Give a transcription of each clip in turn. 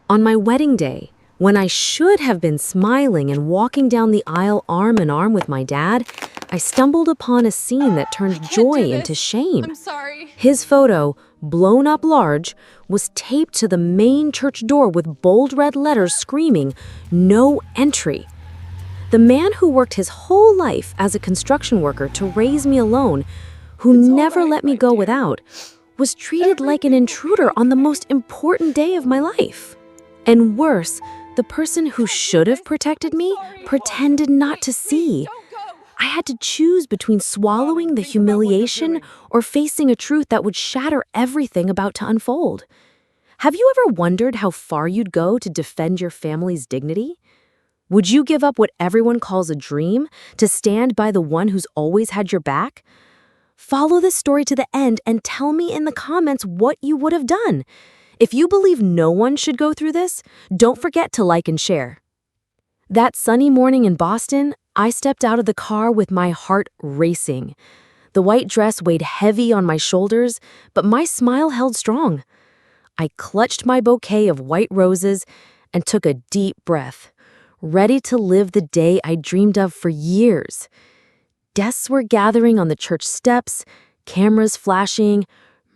On my wedding day, when I should have been smiling and walking down the aisle arm in arm with my dad, I stumbled upon a scene that turned joy into shame. I'm sorry. His photo, blown up large, was taped to the main church door with bold red letters screaming, "No entry." The man who worked his whole life as a construction worker to raise me alone, who never let me go without, was treated like an intruder on the most important day of my life. And worse, the person who should have protected me pretended not to see. I had to choose between swallowing the humiliation or facing a truth that would shatter everything about to unfold. Have you ever wondered how far you'd go to defend your family's dignity? Would you give up what everyone calls a dream to stand by the one who's always had your back? Follow this story to the end and tell me in the comments what you would have done. If you believe no one should go through this, don't forget to like and share. That sunny morning in Boston, I stepped out of the car with my heart racing. The white dress weighed heavy on my shoulders, but my smile held strong. I clutched my bouquet of white roses and took a deep breath, ready to live the day I dreamed of for years. Guests were gathering on the church steps, cameras flashing,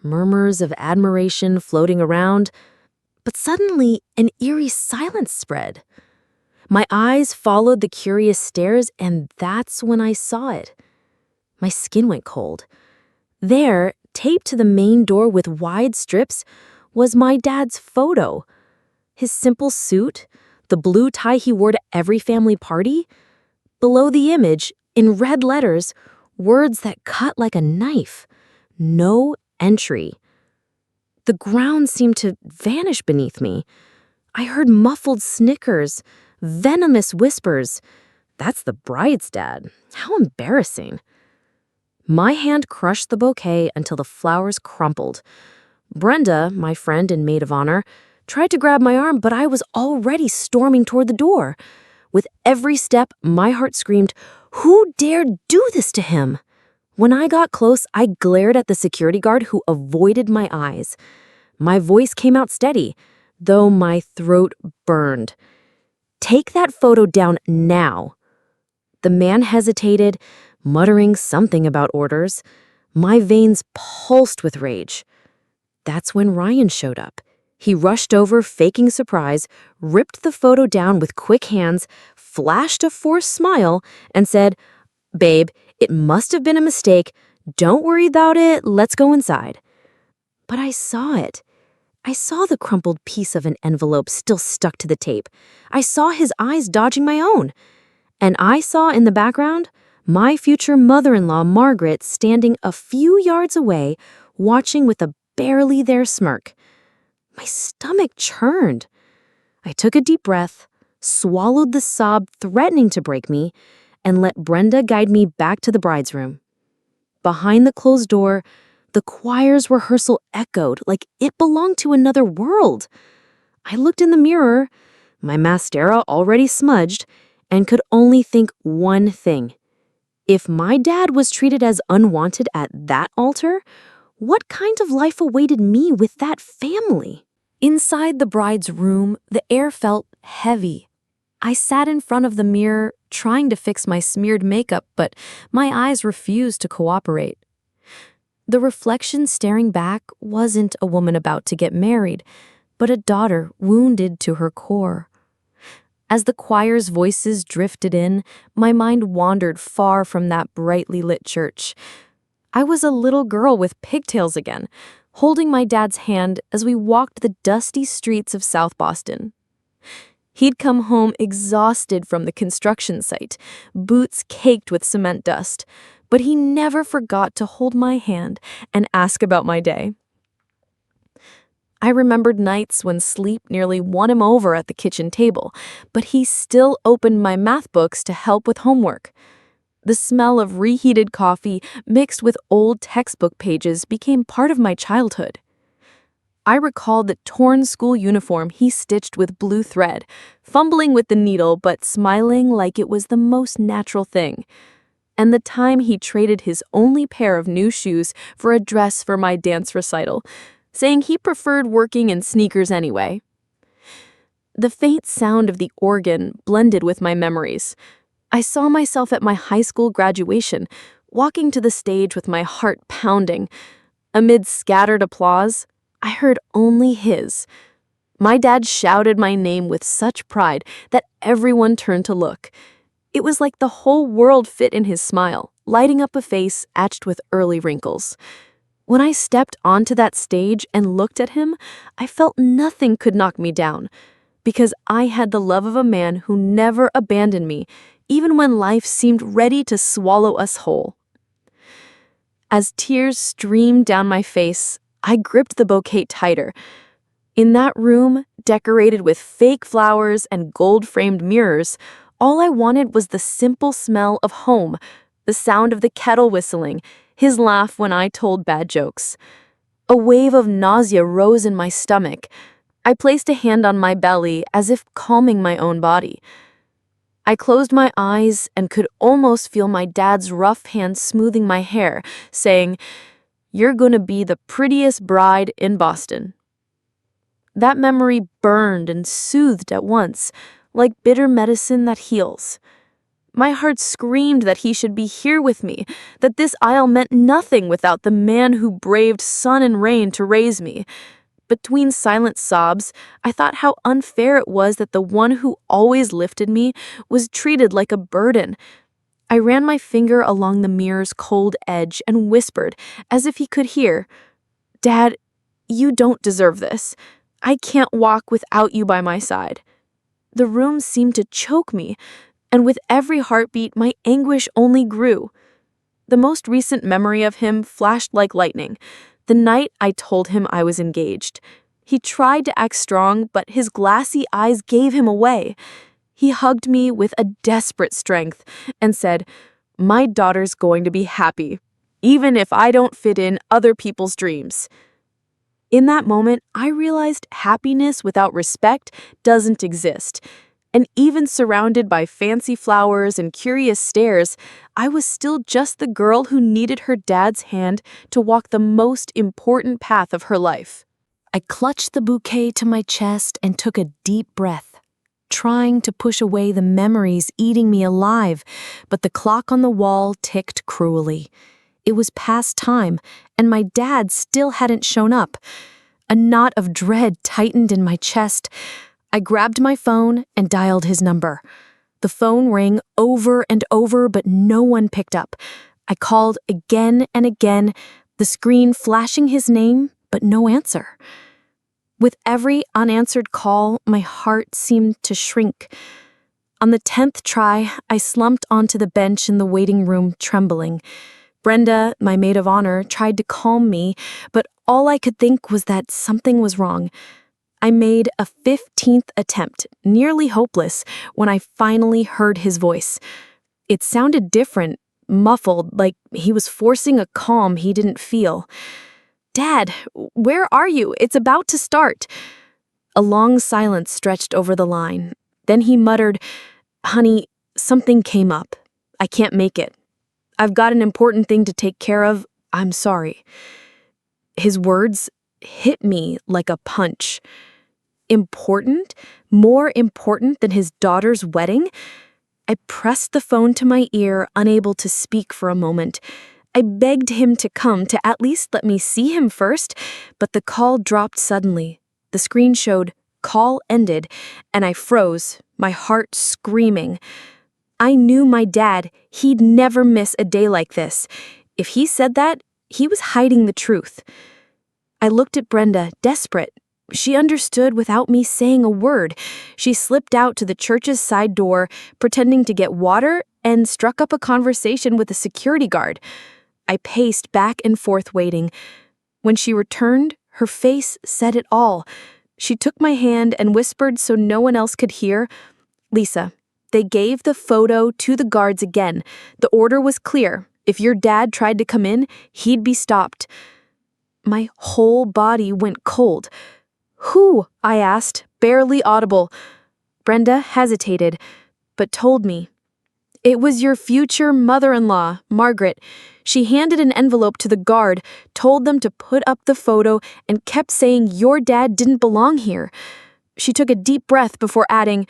murmurs of admiration floating around, but suddenly an eerie silence spread. My eyes followed the curious stares, and that's when I saw it. My skin went cold. There, taped to the main door with wide strips, was my dad's photo. His simple suit, the blue tie he wore to every family party. Below the image, in red letters, words that cut like a knife. No entry. The ground seemed to vanish beneath me. I heard muffled snickers, venomous whispers. That's the bride's dad. How embarrassing. My hand crushed the bouquet until the flowers crumpled. Brenda, my friend and maid of honor, tried to grab my arm, but I was already storming toward the door. With every step, my heart screamed, "Who dared do this to him?" When I got close, I glared at the security guard who avoided my eyes. My voice came out steady, though my throat burned. "Take that photo down now." The man hesitated, muttering something about orders. My veins pulsed with rage. That's when Ryan showed up. He rushed over, faking surprise, ripped the photo down with quick hands, flashed a forced smile, and said, "Babe, it must have been a mistake. Don't worry about it. Let's go inside." But I saw it. I saw the crumpled piece of an envelope still stuck to the tape. I saw his eyes dodging my own. And I saw in the background my future mother-in-law, Margaret, standing a few yards away, watching with a barely there smirk. My stomach churned. I took a deep breath, swallowed the sob threatening to break me, and let Brenda guide me back to the bride's room. Behind the closed door, the choir's rehearsal echoed like it belonged to another world. I looked in the mirror, my mascara already smudged, and could only think one thing. If my dad was treated as unwanted at that altar, what kind of life awaited me with that family? Inside the bride's room, the air felt heavy. I sat in front of the mirror, trying to fix my smeared makeup, but my eyes refused to cooperate. The reflection staring back wasn't a woman about to get married, but a daughter wounded to her core. As the choir's voices drifted in, my mind wandered far from that brightly lit church. I was a little girl with pigtails again, holding my dad's hand as we walked the dusty streets of South Boston. He'd come home exhausted from the construction site, boots caked with cement dust, but he never forgot to hold my hand and ask about my day. I remembered nights when sleep nearly won him over at the kitchen table, but he still opened my math books to help with homework. The smell of reheated coffee mixed with old textbook pages became part of my childhood. I recalled the torn school uniform he stitched with blue thread, fumbling with the needle but smiling like it was the most natural thing. And the time he traded his only pair of new shoes for a dress for my dance recital, saying he preferred working in sneakers anyway. The faint sound of the organ blended with my memories. I saw myself at my high school graduation, walking to the stage with my heart pounding. Amid scattered applause, I heard only his. My dad shouted my name with such pride that everyone turned to look. It was like the whole world fit in his smile, lighting up a face etched with early wrinkles. When I stepped onto that stage and looked at him, I felt nothing could knock me down, because I had the love of a man who never abandoned me, even when life seemed ready to swallow us whole. As tears streamed down my face, I gripped the bouquet tighter. In that room, decorated with fake flowers and gold-framed mirrors, all I wanted was the simple smell of home, the sound of the kettle whistling, his laugh when I told bad jokes. A wave of nausea rose in my stomach. I placed a hand on my belly as if calming my own body. I closed my eyes and could almost feel my dad's rough hand smoothing my hair, saying, "You're gonna be the prettiest bride in Boston." That memory burned and soothed at once, like bitter medicine that heals. My heart screamed that he should be here with me, that this aisle meant nothing without the man who braved sun and rain to raise me. Between silent sobs, I thought how unfair it was that the one who always lifted me was treated like a burden. I ran my finger along the mirror's cold edge and whispered, as if he could hear, "Dad, you don't deserve this. I can't walk without you by my side." The room seemed to choke me, and with every heartbeat, my anguish only grew. The most recent memory of him flashed like lightning. The night I told him I was engaged. He tried to act strong, but his glassy eyes gave him away. He hugged me with a desperate strength and said, "My daughter's going to be happy, even if I don't fit in other people's dreams." In that moment, I realized happiness without respect doesn't exist. And even surrounded by fancy flowers and curious stares, I was still just the girl who needed her dad's hand to walk the most important path of her life. I clutched the bouquet to my chest and took a deep breath, trying to push away the memories eating me alive, but the clock on the wall ticked cruelly. It was past time, and my dad still hadn't shown up. A knot of dread tightened in my chest. I grabbed my phone and dialed his number. The phone rang over and over, but no one picked up. I called again and again, the screen flashing his name, but no answer. With every unanswered call, my heart seemed to shrink. On the 10th try, I slumped onto the bench in the waiting room, trembling. Brenda, my maid of honor, tried to calm me, but all I could think was that something was wrong. I made a 15th attempt, nearly hopeless, when I finally heard his voice. It sounded different, muffled, like he was forcing a calm he didn't feel. "Dad, where are you? It's about to start." A long silence stretched over the line. Then he muttered, "Honey, something came up. I can't make it. I've got an important thing to take care of. I'm sorry." His words hit me like a punch. Important? More important than his daughter's wedding? I pressed the phone to my ear, unable to speak for a moment. I begged him to come, to at least let me see him first, but the call dropped suddenly. The screen showed, "Call ended," and I froze, my heart screaming. I knew my dad. He'd never miss a day like this. If he said that, he was hiding the truth. I looked at Brenda, desperate. She understood without me saying a word. She slipped out to the church's side door, pretending to get water, and struck up a conversation with a security guard. I paced back and forth waiting. When she returned, her face said it all. She took my hand and whispered so no one else could hear, "Lisa, they gave the photo to the guards again. The order was clear. If your dad tried to come in, he'd be stopped." My whole body went cold. "Who?" I asked, barely audible. Brenda hesitated, but told me. "It was your future mother-in-law, Margaret. She handed an envelope to the guard, told them to put up the photo, and kept saying your dad didn't belong here. She took a deep breath before adding,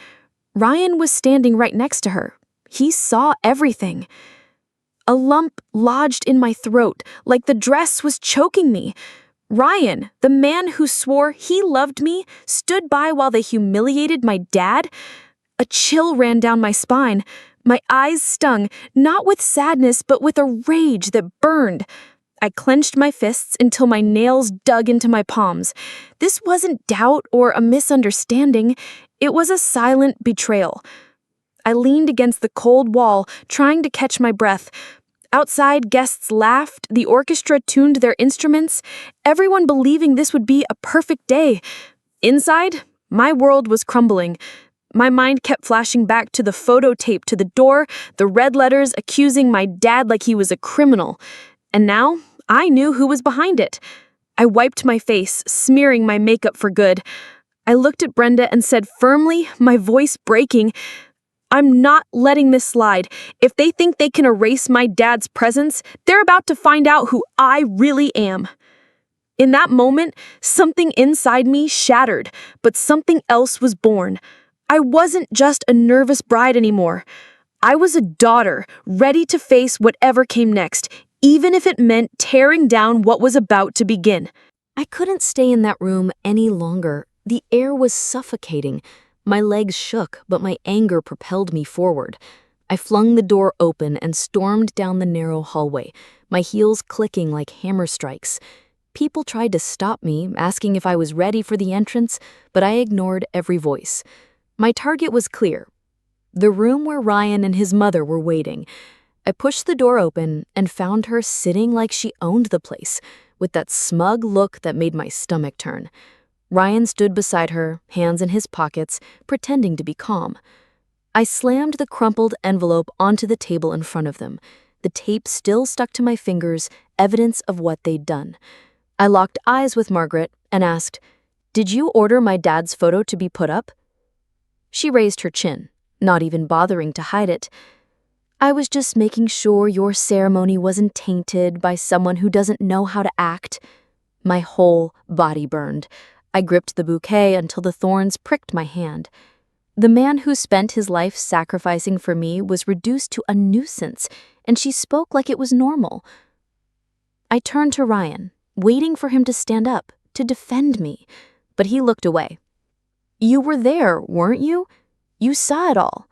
"Ryan was standing right next to her. He saw everything." A lump lodged in my throat, like the dress was choking me. Ryan, the man who swore he loved me, stood by while they humiliated my dad. A chill ran down my spine. My eyes stung, not with sadness, but with a rage that burned. I clenched my fists until my nails dug into my palms. This wasn't doubt or a misunderstanding. It was a silent betrayal. I leaned against the cold wall, trying to catch my breath. Outside, guests laughed, the orchestra tuned their instruments, everyone believing this would be a perfect day. Inside, my world was crumbling. My mind kept flashing back to the photo taped to the door, the red letters accusing my dad like he was a criminal. And now, I knew who was behind it. I wiped my face, smearing my makeup for good. I looked at Brenda and said firmly, my voice breaking, "I'm not letting this slide. If they think they can erase my dad's presence, they're about to find out who I really am." In that moment, something inside me shattered, but something else was born. I wasn't just a nervous bride anymore. I was a daughter, ready to face whatever came next, even if it meant tearing down what was about to begin. I couldn't stay in that room any longer. The air was suffocating. My legs shook, but my anger propelled me forward. I flung the door open and stormed down the narrow hallway, my heels clicking like hammer strikes. People tried to stop me, asking if I was ready for the entrance, but I ignored every voice. My target was clear: the room where Ryan and his mother were waiting. I pushed the door open and found her sitting like she owned the place, with that smug look that made my stomach turn. Ryan stood beside her, hands in his pockets, pretending to be calm. I slammed the crumpled envelope onto the table in front of them. The tape still stuck to my fingers, evidence of what they'd done. I locked eyes with Margaret and asked, "Did you order my dad's photo to be put up?" She raised her chin, not even bothering to hide it. "I was just making sure your ceremony wasn't tainted by someone who doesn't know how to act." My whole body burned. I gripped the bouquet until the thorns pricked my hand. The man who spent his life sacrificing for me was reduced to a nuisance, and she spoke like it was normal. I turned to Ryan, waiting for him to stand up, to defend me, but he looked away. "You were there, weren't you? You saw it all."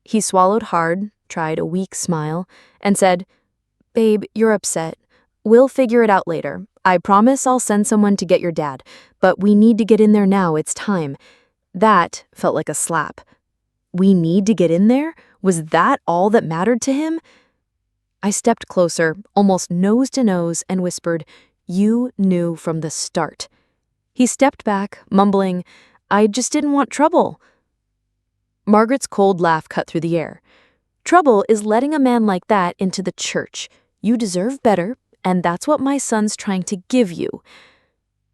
He swallowed hard, tried a weak smile, and said, "Babe, you're upset. We'll figure it out later. I promise I'll send someone to get your dad, but we need to get in there now, it's time." That felt like a slap. We need to get in there? Was that all that mattered to him? I stepped closer, almost nose to nose, and whispered, "You knew from the start." He stepped back, mumbling, "I just didn't want trouble." Margaret's cold laugh cut through the air. "Trouble is letting a man like that into the church. You deserve better, and that's what my son's trying to give you."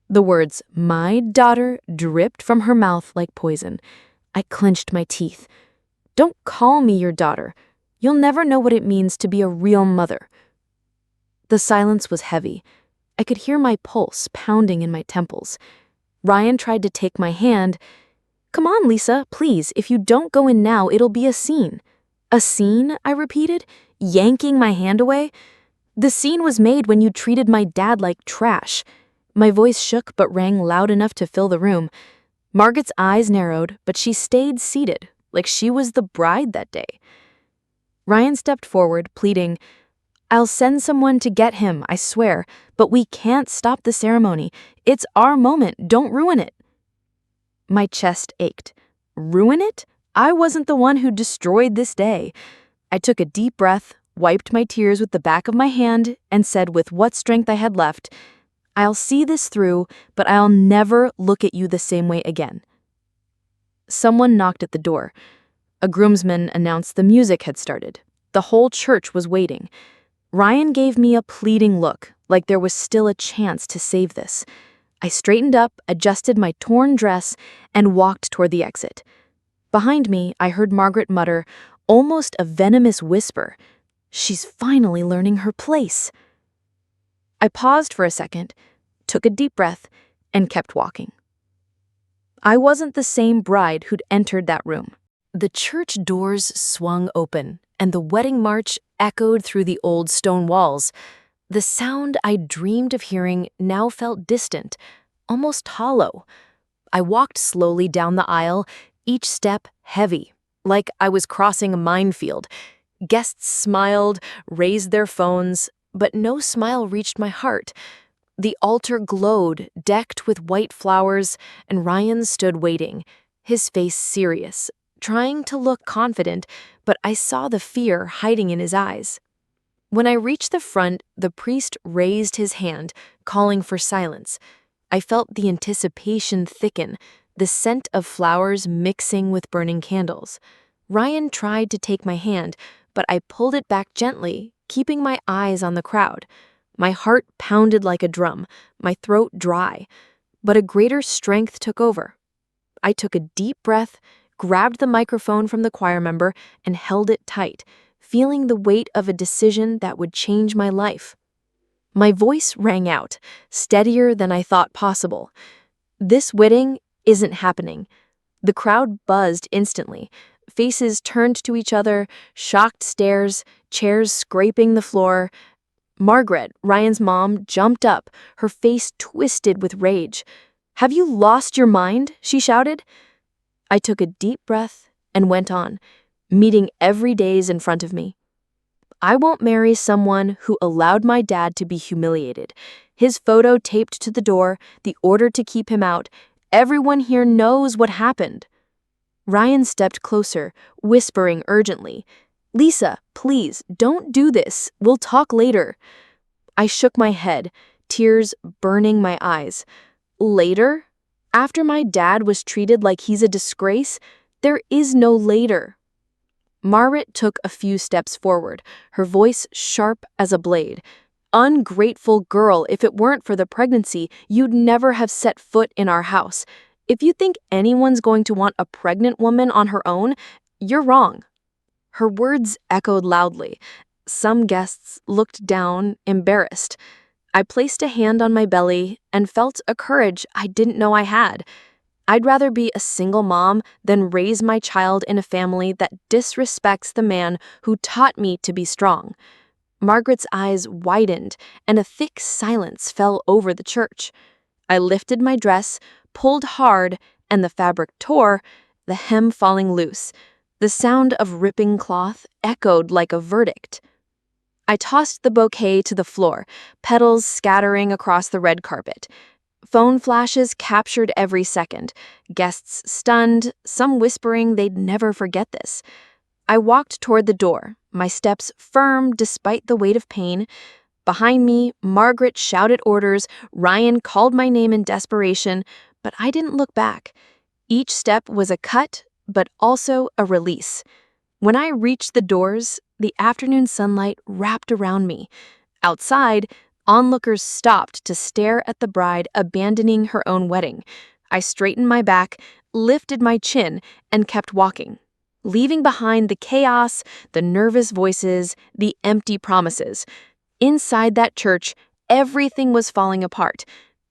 The words, "my daughter," dripped from her mouth like poison. I clenched my teeth. "Don't call me your daughter. You'll never know what it means to be a real mother." The silence was heavy. I could hear my pulse pounding in my temples. Ryan tried to take my hand. "Come on, Lisa, please. If you don't go in now, it'll be a scene." "A scene?" I repeated, yanking my hand away. "The scene was made when you treated my dad like trash." My voice shook but rang loud enough to fill the room. Margaret's eyes narrowed, but she stayed seated, like she was the bride that day. Ryan stepped forward, pleading, "I'll send someone to get him, I swear, but we can't stop the ceremony. It's our moment, don't ruin it." My chest ached. Ruin it? I wasn't the one who destroyed this day. I took a deep breath, wiped my tears with the back of my hand, and said with what strength I had left, "I'll see this through, but I'll never look at you the same way again." Someone knocked at the door. A groomsman announced the music had started. The whole church was waiting. Ryan gave me a pleading look, like there was still a chance to save this. I straightened up, adjusted my torn dress, and walked toward the exit. Behind me, I heard Margaret mutter, almost a venomous whisper, "She's finally learning her place." I paused for a second, took a deep breath, and kept walking. I wasn't the same bride who'd entered that room. The church doors swung open, and the wedding march echoed through the old stone walls. The sound I dreamed of hearing now felt distant, almost hollow. I walked slowly down the aisle, each step heavy, like I was crossing a minefield. Guests smiled, raised their phones, but no smile reached my heart. The altar glowed, decked with white flowers, and Ryan stood waiting, his face serious, trying to look confident, but I saw the fear hiding in his eyes. When I reached the front, the priest raised his hand, calling for silence. I felt the anticipation thicken, the scent of flowers mixing with burning candles. Ryan tried to take my hand, but I pulled it back gently, keeping my eyes on the crowd. My heart pounded like a drum, my throat dry, but a greater strength took over. I took a deep breath, grabbed the microphone from the choir member, and held it tight, feeling the weight of a decision that would change my life. My voice rang out, steadier than I thought possible. This wedding isn't happening. The crowd buzzed instantly. Faces turned to each other, shocked stares, chairs scraping the floor. Margaret, Ryan's mom, jumped up, her face twisted with rage. "Have you lost your mind?" she shouted. I took a deep breath and went on, meeting every days in front of me. I won't marry someone who allowed my dad to be humiliated. His photo taped to the door, the order to keep him out. Everyone here knows what happened. Ryan stepped closer, whispering urgently, "Lisa, please, don't do this. We'll talk later." I shook my head, tears burning my eyes. Later? After my dad was treated like he's a disgrace? There is no later. Margaret took a few steps forward, her voice sharp as a blade. "Ungrateful girl, if it weren't for the pregnancy, you'd never have set foot in our house. If you think anyone's going to want a pregnant woman on her own, you're wrong." Her words echoed loudly. Some guests looked down, embarrassed. I placed a hand on my belly and felt a courage I didn't know I had. I'd rather be a single mom than raise my child in a family that disrespects the man who taught me to be strong. Margaret's eyes widened, and a thick silence fell over the church. I lifted my dress, pulled hard, and the fabric tore, the hem falling loose. The sound of ripping cloth echoed like a verdict. I tossed the bouquet to the floor, petals scattering across the red carpet. Phone flashes captured every second, guests stunned, some whispering they'd never forget this. I walked toward the door, my steps firm despite the weight of pain. Behind me, Margaret shouted orders, Ryan called my name in desperation, but I didn't look back. Each step was a cut, but also a release. When I reached the doors, the afternoon sunlight wrapped around me. Outside, onlookers stopped to stare at the bride abandoning her own wedding. I straightened my back, lifted my chin, and kept walking, leaving behind the chaos, the nervous voices, the empty promises. Inside that church, everything was falling apart.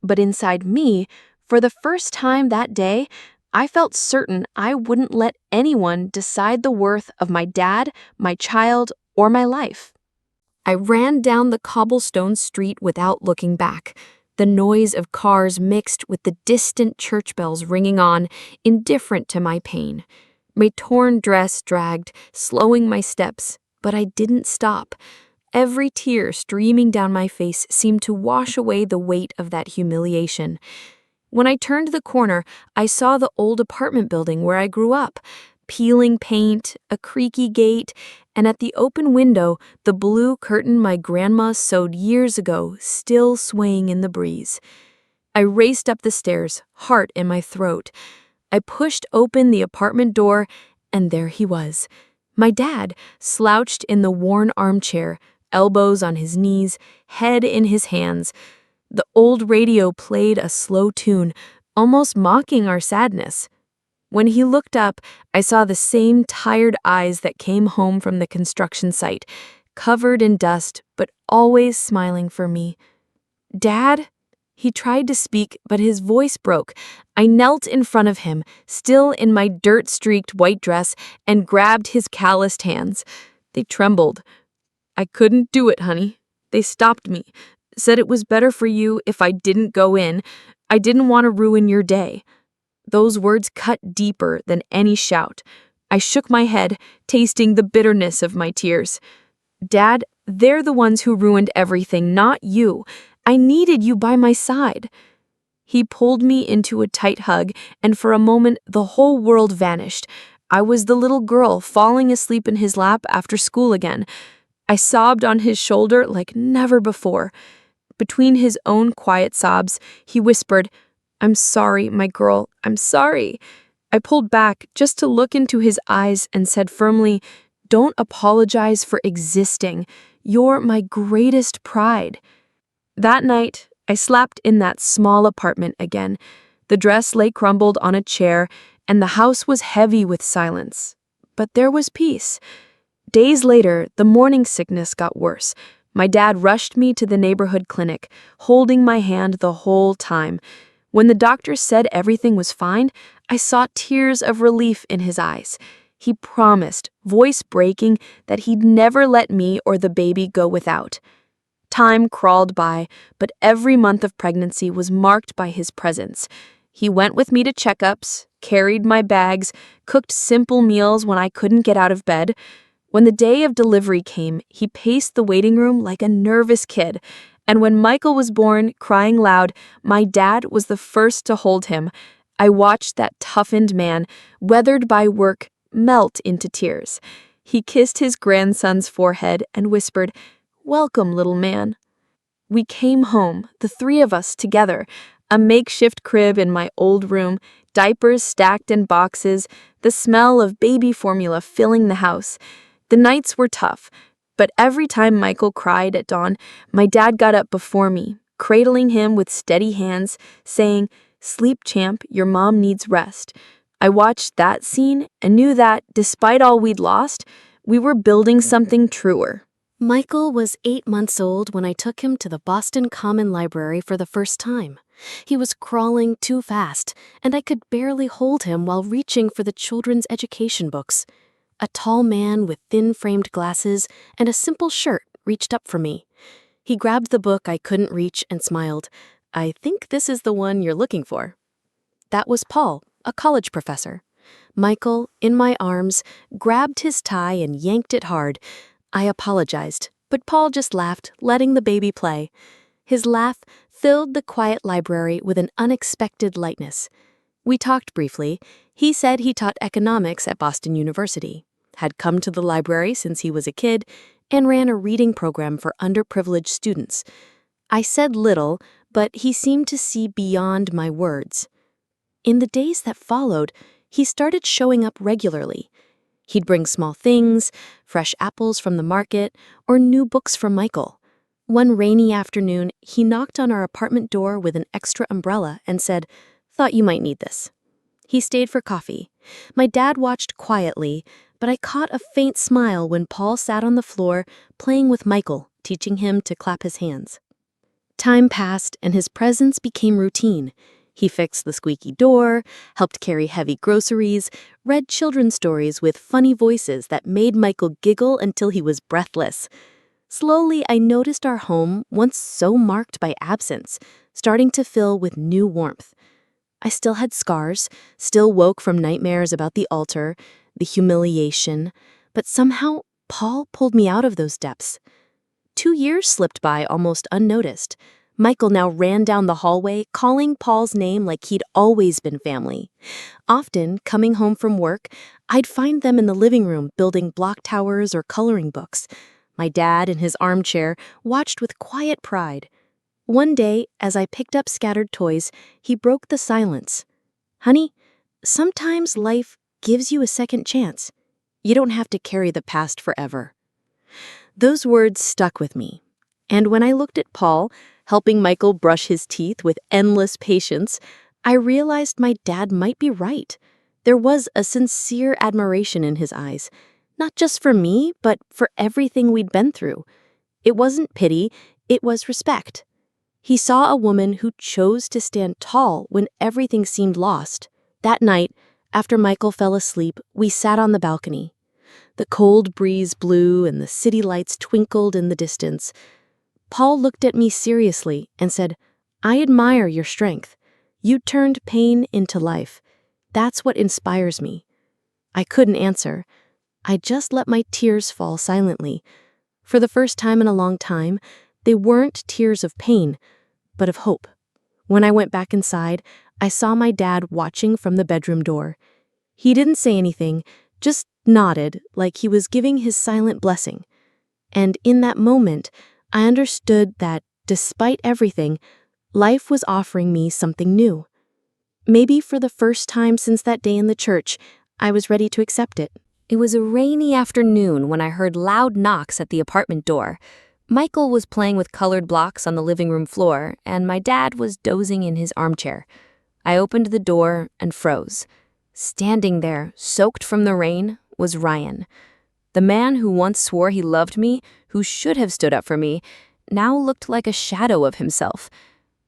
But inside me, for the first time that day, I felt certain I wouldn't let anyone decide the worth of my dad, my child, or my life. I ran down the cobblestone street without looking back. The noise of cars mixed with the distant church bells ringing on, indifferent to my pain. My torn dress dragged, slowing my steps, but I didn't stop. Every tear streaming down my face seemed to wash away the weight of that humiliation. When I turned the corner, I saw the old apartment building where I grew up. Peeling paint, a creaky gate, and at the open window, the blue curtain my grandma sewed years ago still swaying in the breeze. I raced up the stairs, heart in my throat. I pushed open the apartment door, and there he was. My dad, slouched in the worn armchair, elbows on his knees, head in his hands. The old radio played a slow tune, almost mocking our sadness. When he looked up, I saw the same tired eyes that came home from the construction site, covered in dust, but always smiling for me. "Dad?" He tried to speak, but his voice broke. I knelt in front of him, still in my dirt-streaked white dress, and grabbed his calloused hands. They trembled. "I couldn't do it, honey. They stopped me. Said it was better for you if I didn't go in. I didn't want to ruin your day." Those words cut deeper than any shout. I shook my head, tasting the bitterness of my tears. "Dad, they're the ones who ruined everything, not you. I needed you by my side." He pulled me into a tight hug, and for a moment the whole world vanished. I was the little girl falling asleep in his lap after school again. I sobbed on his shoulder like never before. Between his own quiet sobs, he whispered, "I'm sorry, my girl, I'm sorry." I pulled back just to look into his eyes and said firmly, "Don't apologize for existing. You're my greatest pride." That night, I slept in that small apartment again. The dress lay crumbled on a chair, and the house was heavy with silence. But there was peace. Days later, the morning sickness got worse. My dad rushed me to the neighborhood clinic, holding my hand the whole time. When the doctor said everything was fine, I saw tears of relief in his eyes. He promised, voice breaking, that he'd never let me or the baby go without. Time crawled by, but every month of pregnancy was marked by his presence. He went with me to checkups, carried my bags, cooked simple meals when I couldn't get out of bed. When the day of delivery came, he paced the waiting room like a nervous kid. And when Michael was born, crying loud, my dad was the first to hold him. I watched that toughened man, weathered by work, melt into tears. He kissed his grandson's forehead and whispered, "Welcome, little man." We came home, the three of us together, a makeshift crib in my old room, diapers stacked in boxes, the smell of baby formula filling the house. The nights were tough, but every time Michael cried at dawn, my dad got up before me, cradling him with steady hands, saying, "Sleep, champ, your mom needs rest." I watched that scene and knew that, despite all we'd lost, we were building something truer. Michael was 8 months old when I took him to the Boston Common Library for the first time. He was crawling too fast, and I could barely hold him while reaching for the children's education books. A tall man with thin-framed glasses and a simple shirt reached up for me. He grabbed the book I couldn't reach and smiled. "I think this is the one you're looking for." That was Paul, a college professor. Michael, in my arms, grabbed his tie and yanked it hard. I apologized, but Paul just laughed, letting the baby play. His laugh filled the quiet library with an unexpected lightness. We talked briefly. He said he taught economics at Boston University, had come to the library since he was a kid, and ran a reading program for underprivileged students. I said little, but he seemed to see beyond my words. In the days that followed, he started showing up regularly. He'd bring small things, fresh apples from the market, or new books from Michael. One rainy afternoon, he knocked on our apartment door with an extra umbrella and said, "Thought you might need this." He stayed for coffee. My dad watched quietly, but I caught a faint smile when Paul sat on the floor, playing with Michael, teaching him to clap his hands. Time passed, and his presence became routine. He fixed the squeaky door, helped carry heavy groceries, read children's stories with funny voices that made Michael giggle until he was breathless. Slowly, I noticed our home, once so marked by absence, starting to fill with new warmth. I still had scars, still woke from nightmares about the altar, the humiliation, but somehow Paul pulled me out of those depths. 2 years slipped by almost unnoticed. Michael now ran down the hallway, calling Paul's name like he'd always been family. Often, coming home from work, I'd find them in the living room building block towers or coloring books. My dad, in his armchair, watched with quiet pride. One day, as I picked up scattered toys, he broke the silence. "Honey, sometimes life gives you a second chance. You don't have to carry the past forever." Those words stuck with me. And when I looked at Paul, helping Michael brush his teeth with endless patience, I realized my dad might be right. There was a sincere admiration in his eyes, not just for me, but for everything we'd been through. It wasn't pity, it was respect. He saw a woman who chose to stand tall when everything seemed lost. That night, after Michael fell asleep, we sat on the balcony. The cold breeze blew and the city lights twinkled in the distance. Paul looked at me seriously and said, "I admire your strength. You turned pain into life. That's what inspires me." I couldn't answer. I just let my tears fall silently. For the first time in a long time, they weren't tears of pain, but of hope. When I went back inside, I saw my dad watching from the bedroom door. He didn't say anything, just nodded like he was giving his silent blessing. And in that moment, I understood that, despite everything, life was offering me something new. Maybe for the first time since that day in the church, I was ready to accept it. It was a rainy afternoon when I heard loud knocks at the apartment door. Michael was playing with colored blocks on the living room floor, and my dad was dozing in his armchair. I opened the door and froze. Standing there, soaked from the rain, was Ryan. The man who once swore he loved me, who should have stood up for me, now looked like a shadow of himself.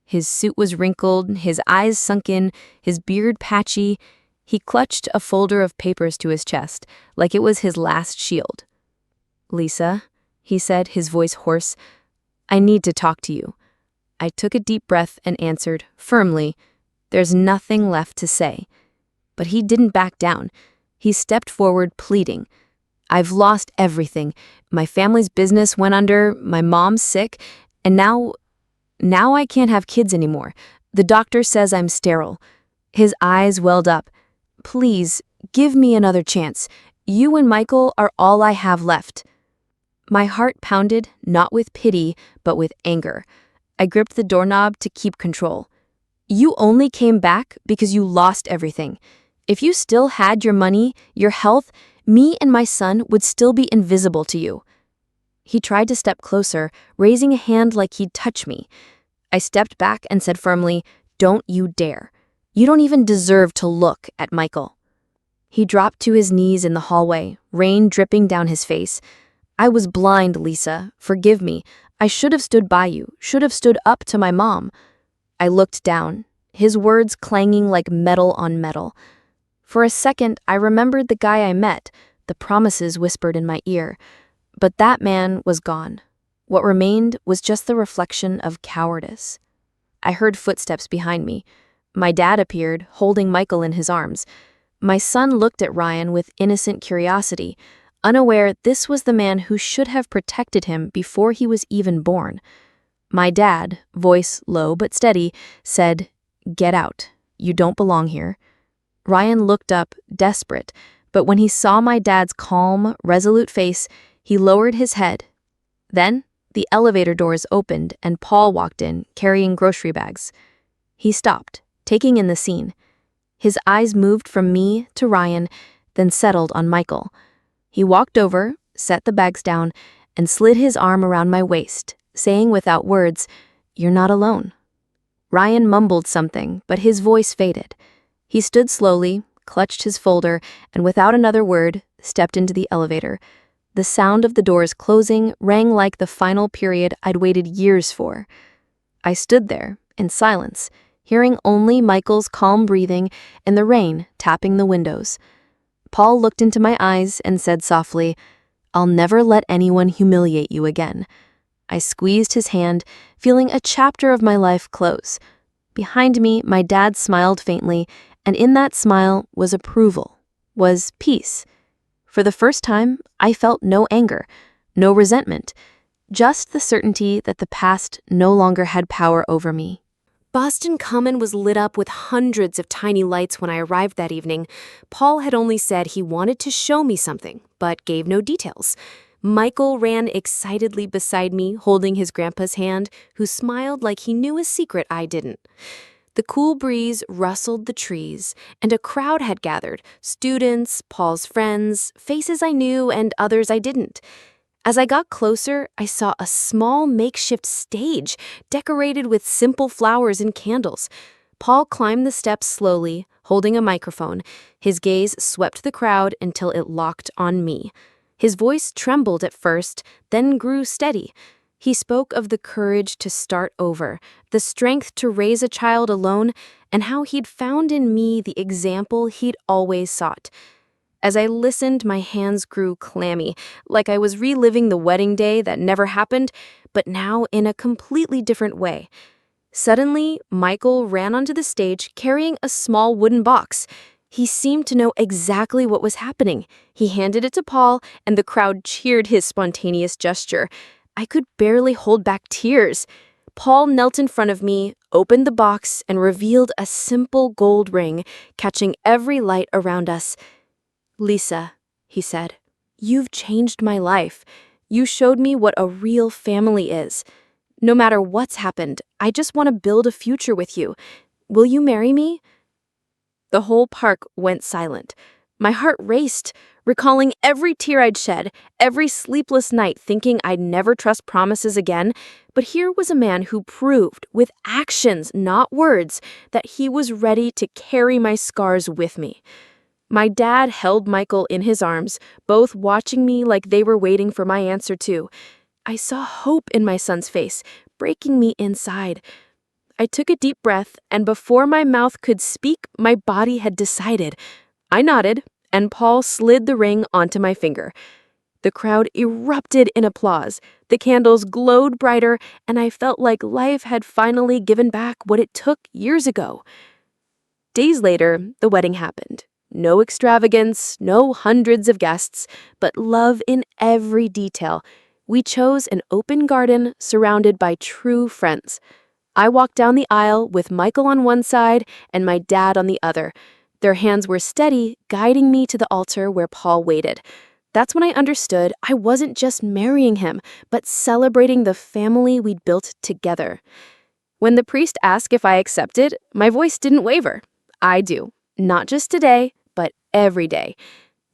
His suit was wrinkled, his eyes sunken, his beard patchy. He clutched a folder of papers to his chest, like it was his last shield. "Lisa," he said, his voice hoarse, "I need to talk to you." I took a deep breath and answered, firmly, "There's nothing left to say." But he didn't back down. He stepped forward, pleading. "I've lost everything. My family's business went under, my mom's sick, and now I can't have kids anymore. The doctor says I'm sterile." His eyes welled up. "Please, give me another chance. You and Michael are all I have left." My heart pounded, not with pity, but with anger. I gripped the doorknob to keep control. "You only came back because you lost everything. If you still had your money, your health, me and my son would still be invisible to you." He tried to step closer, raising a hand like he'd touch me. I stepped back and said firmly, "Don't you dare. You don't even deserve to look at Michael." He dropped to his knees in the hallway, rain dripping down his face. "I was blind, Lisa. Forgive me. I should have stood by you, should have stood up to my mom." I looked down, his words clanging like metal on metal. For a second, I remembered the guy I met, the promises whispered in my ear. But that man was gone. What remained was just the reflection of cowardice. I heard footsteps behind me. My dad appeared, holding Michael in his arms. My son looked at Ryan with innocent curiosity, unaware this was the man who should have protected him before he was even born. My dad, voice low but steady, said, "Get out. You don't belong here." Ryan looked up, desperate, but when he saw my dad's calm, resolute face, he lowered his head. Then, the elevator doors opened and Paul walked in, carrying grocery bags. He stopped, taking in the scene. His eyes moved from me to Ryan, then settled on Michael. He walked over, set the bags down, and slid his arm around my waist, saying without words, "You're not alone." Ryan mumbled something, but his voice faded. He stood slowly, clutched his folder, and without another word, stepped into the elevator. The sound of the doors closing rang like the final period I'd waited years for. I stood there, in silence, hearing only Michael's calm breathing and the rain tapping the windows. Paul looked into my eyes and said softly, "I'll never let anyone humiliate you again." I squeezed his hand, feeling a chapter of my life close. Behind me, my dad smiled faintly, and in that smile was approval, was peace. For the first time, I felt no anger, no resentment, just the certainty that the past no longer had power over me. Boston Common was lit up with hundreds of tiny lights when I arrived that evening. Paul had only said he wanted to show me something, but gave no details. Michael ran excitedly beside me, holding his grandpa's hand, who smiled like he knew a secret I didn't. The cool breeze rustled the trees, and a crowd had gathered, students, Paul's friends, faces I knew and others I didn't. As I got closer, I saw a small makeshift stage, decorated with simple flowers and candles. Paul climbed the steps slowly, holding a microphone. His gaze swept the crowd until it locked on me. His voice trembled at first, then grew steady. He spoke of the courage to start over, the strength to raise a child alone, and how he'd found in me the example he'd always sought. As I listened, my hands grew clammy, like I was reliving the wedding day that never happened, but now in a completely different way. Suddenly, Michael ran onto the stage carrying a small wooden box. He seemed to know exactly what was happening. He handed it to Paul, and the crowd cheered his spontaneous gesture. I could barely hold back tears. Paul knelt in front of me, opened the box, and revealed a simple gold ring, catching every light around us. "Lisa," he said, "you've changed my life. You showed me what a real family is. No matter what's happened, I just want to build a future with you. Will you marry me?" The whole park went silent. My heart raced, recalling every tear I'd shed, every sleepless night thinking I'd never trust promises again. But here was a man who proved, with actions, not words, that he was ready to carry my scars with me. My dad held Michael in his arms, both watching me like they were waiting for my answer too. I saw hope in my son's face, breaking me inside. I took a deep breath, and before my mouth could speak, my body had decided. I nodded, and Paul slid the ring onto my finger. The crowd erupted in applause. The candles glowed brighter, and I felt like life had finally given back what it took years ago. Days later, the wedding happened. No extravagance, no hundreds of guests, but love in every detail. We chose an open garden surrounded by true friends. I walked down the aisle with Michael on one side and my dad on the other. Their hands were steady, guiding me to the altar where Paul waited. That's when I understood I wasn't just marrying him, but celebrating the family we'd built together. When the priest asked if I accepted, my voice didn't waver. I do. Not just today, but every day.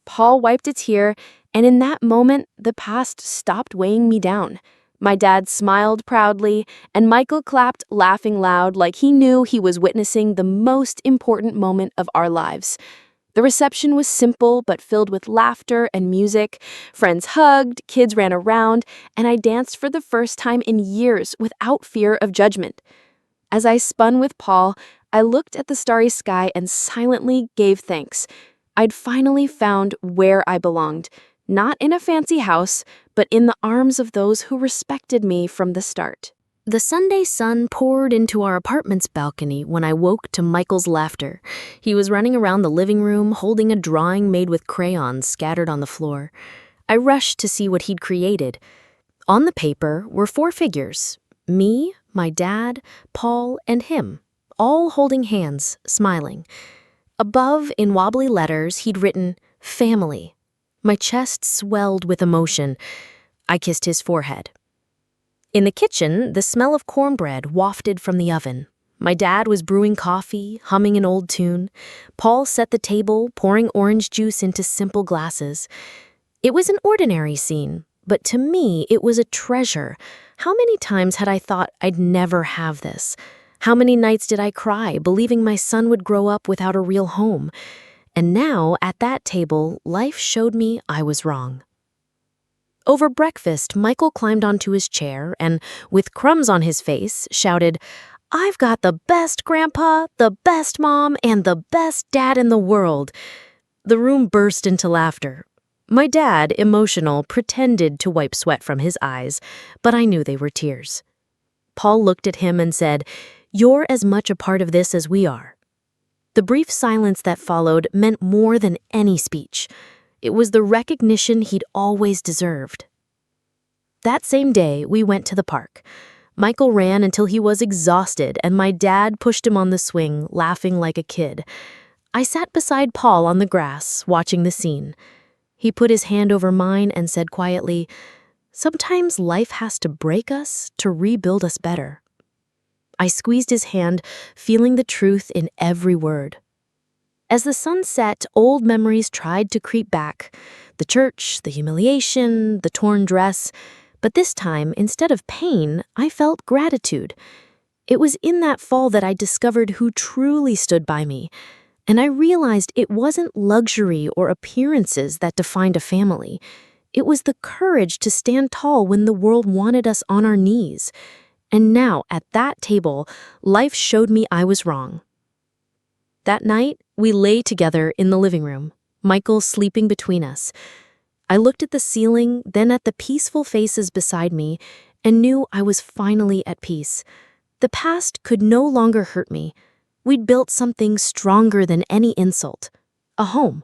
Paul wiped a tear, and in that moment, the past stopped weighing me down. My dad smiled proudly, and Michael clapped, laughing loud like he knew he was witnessing the most important moment of our lives. The reception was simple but filled with laughter and music. Friends hugged, kids ran around, and I danced for the first time in years without fear of judgment. As I spun with Paul, I looked at the starry sky and silently gave thanks. I'd finally found where I belonged. Not in a fancy house, but in the arms of those who respected me from the start. The Sunday sun poured into our apartment's balcony when I woke to Michael's laughter. He was running around the living room, holding a drawing made with crayons scattered on the floor. I rushed to see what he'd created. On the paper were 4 figures: me, my dad, Paul, and him, all holding hands, smiling. Above, in wobbly letters, he'd written, "Family." My chest swelled with emotion. I kissed his forehead. In the kitchen, the smell of cornbread wafted from the oven. My dad was brewing coffee, humming an old tune. Paul set the table, pouring orange juice into simple glasses. It was an ordinary scene, but to me, it was a treasure. How many times had I thought I'd never have this? How many nights did I cry, believing my son would grow up without a real home? And now, at that table, life showed me I was wrong. Over breakfast, Michael climbed onto his chair and, with crumbs on his face, shouted, "I've got the best grandpa, the best mom, and the best dad in the world." The room burst into laughter. My dad, emotional, pretended to wipe sweat from his eyes, but I knew they were tears. Paul looked at him and said, "You're as much a part of this as we are." The brief silence that followed meant more than any speech. It was the recognition he'd always deserved. That same day, we went to the park. Michael ran until he was exhausted, and my dad pushed him on the swing, laughing like a kid. I sat beside Paul on the grass, watching the scene. He put his hand over mine and said quietly, "Sometimes life has to break us to rebuild us better." I squeezed his hand, feeling the truth in every word. As the sun set, old memories tried to creep back. The church, the humiliation, the torn dress. But this time, instead of pain, I felt gratitude. It was in that fall that I discovered who truly stood by me. And I realized it wasn't luxury or appearances that defined a family. It was the courage to stand tall when the world wanted us on our knees. And now, at that table, life showed me I was wrong. That night, we lay together in the living room, Michael sleeping between us. I looked at the ceiling, then at the peaceful faces beside me, and knew I was finally at peace. The past could no longer hurt me. We'd built something stronger than any insult, a home.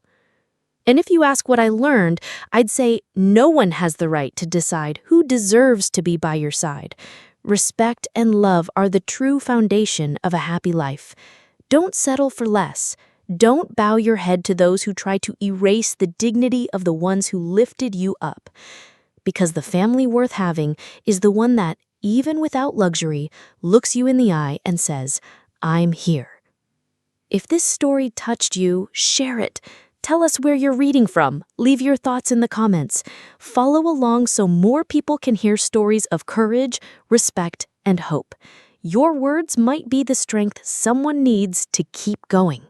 And if you ask what I learned, I'd say no one has the right to decide who deserves to be by your side. Respect and love are the true foundation of a happy life. Don't settle for less. Don't bow your head to those who try to erase the dignity of the ones who lifted you up. Because the family worth having is the one that, even without luxury, looks you in the eye and says, "I'm here." If this story touched you, share it. Tell us where you're reading from. Leave your thoughts in the comments. Follow along so more people can hear stories of courage, respect, and hope. Your words might be the strength someone needs to keep going.